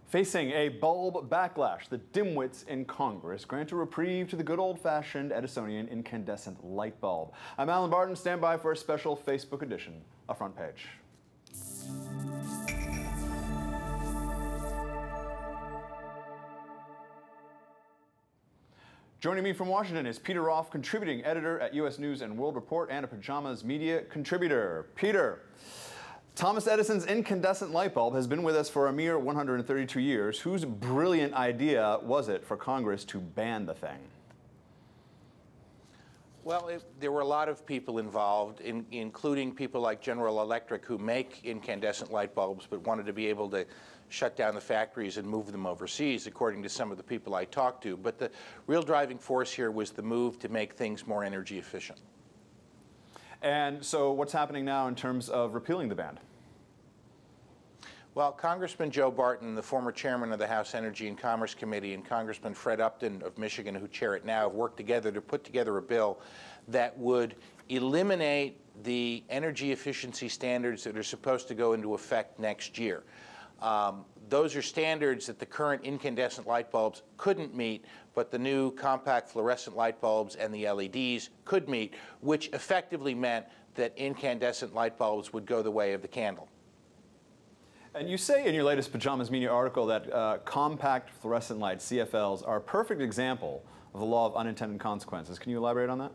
Facing a bulb backlash, the Dimwits in Congress grant a reprieve to the good old-fashioned Edisonian incandescent light bulb. I'm Alan Barton. Stand by for a special Facebook edition of Front Page. Joining me from Washington is Peter Roff, contributing editor at U.S. News and World Report and a Pajamas Media contributor. Peter, Thomas Edison's incandescent light bulb has been with us for a mere 132 years. Whose brilliant idea was it for Congress to ban the thing? Well, there were a lot of people involved, including people like General Electric, who make incandescent light bulbs but wanted to be able to shut down the factories and move them overseas, according to some of the people I talked to. But the real driving force here was the move to make things more energy efficient. And so what's happening now in terms of repealing the ban? Well, Congressman Joe Barton, the former chairman of the House Energy and Commerce Committee, and Congressman Fred Upton of Michigan, who chair it now, have worked together to put together a bill that would eliminate the energy efficiency standards that are supposed to go into effect next year. Those are standards that the current incandescent light bulbs couldn't meet, but the new compact fluorescent light bulbs and the LEDs could meet, which effectively meant that incandescent light bulbs would go the way of the candle. And you say in your latest Pajamas Media article that compact fluorescent lights, CFLs, are a perfect example of the law of unintended consequences. Can you elaborate on that?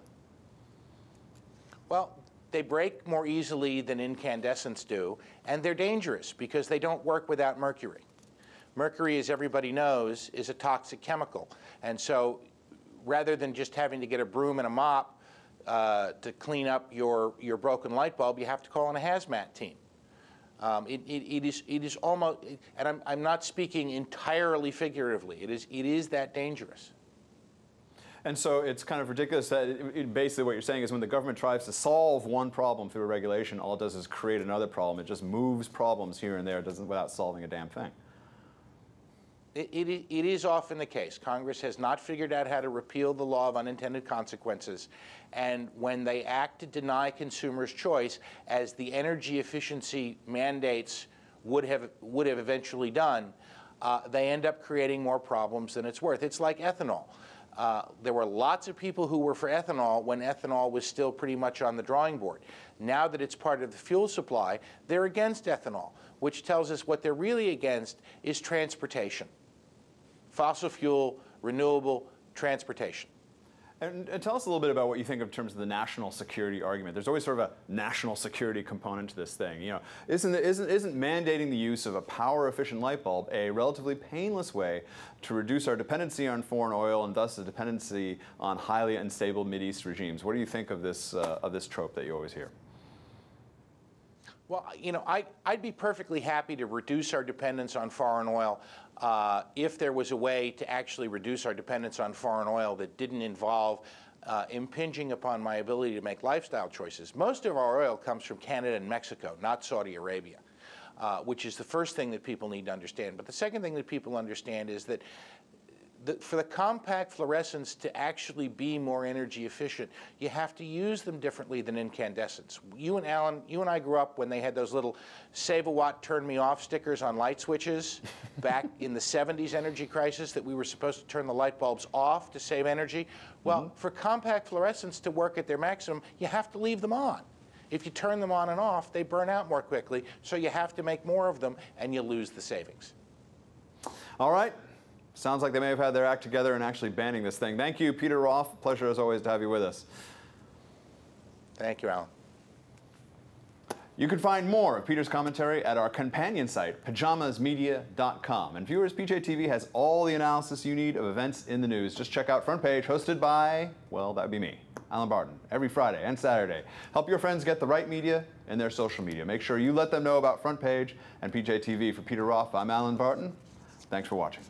Well, they break more easily than incandescents do, and they're dangerous because they don't work without mercury. Mercury, as everybody knows, is a toxic chemical. And so rather than just having to get a broom and a mop to clean up your broken light bulb, you have to call in a hazmat team. It is almost, and I'm not speaking entirely figuratively, it is that dangerous. And so it's kind of ridiculous that basically what you're saying is when the government tries to solve one problem through a regulation, all it does is create another problem. It just moves problems here and there without solving a damn thing. It is often the case. Congress has not figured out how to repeal the law of unintended consequences, and when they act to deny consumers choice, as the energy efficiency mandates would have eventually done, they end up creating more problems than it's worth. It's like ethanol. There were lots of people who were for ethanol when ethanol was still pretty much on the drawing board. Now that it's part of the fuel supply, they're against ethanol, which tells us what they're really against is transportation. Fossil fuel, renewable transportation. And tell us a little bit about what you think in terms of the national security argument. There's always sort of a national security component to this thing. You know, isn't mandating the use of a power-efficient light bulb a relatively painless way to reduce our dependency on foreign oil and thus the dependency on highly unstable Mideast regimes? What do you think of this trope that you always hear? Well, you know, I'd be perfectly happy to reduce our dependence on foreign oil if there was a way to actually reduce our dependence on foreign oil that didn't involve impinging upon my ability to make lifestyle choices. Most of our oil comes from Canada and Mexico, not Saudi Arabia, which is the first thing that people need to understand. But the second thing that people understand is that for the compact fluorescents to actually be more energy efficient, you have to use them differently than incandescents. You and Alan, you and I grew up when they had those little save a watt, turn me off stickers on light switches back in the 70s energy crisis that we were supposed to turn the light bulbs off to save energy. Well, for compact fluorescents to work at their maximum, you have to leave them on. If you turn them on and off, they burn out more quickly, so you have to make more of them and you lose the savings. All right. Sounds like they may have had their act together in actually banning this thing. Thank you, Peter Roff. Pleasure, as always, to have you with us. Thank you, Alan. You can find more of Peter's commentary at our companion site, pajamasmedia.com. And viewers, PJTV has all the analysis you need of events in the news. Just check out Front Page, hosted by, well, that would be me, Alan Barton, every Friday and Saturday. Help your friends get the right media in their social media. Make sure you let them know about Front Page and PJTV. For Peter Roff, I'm Alan Barton. Thanks for watching.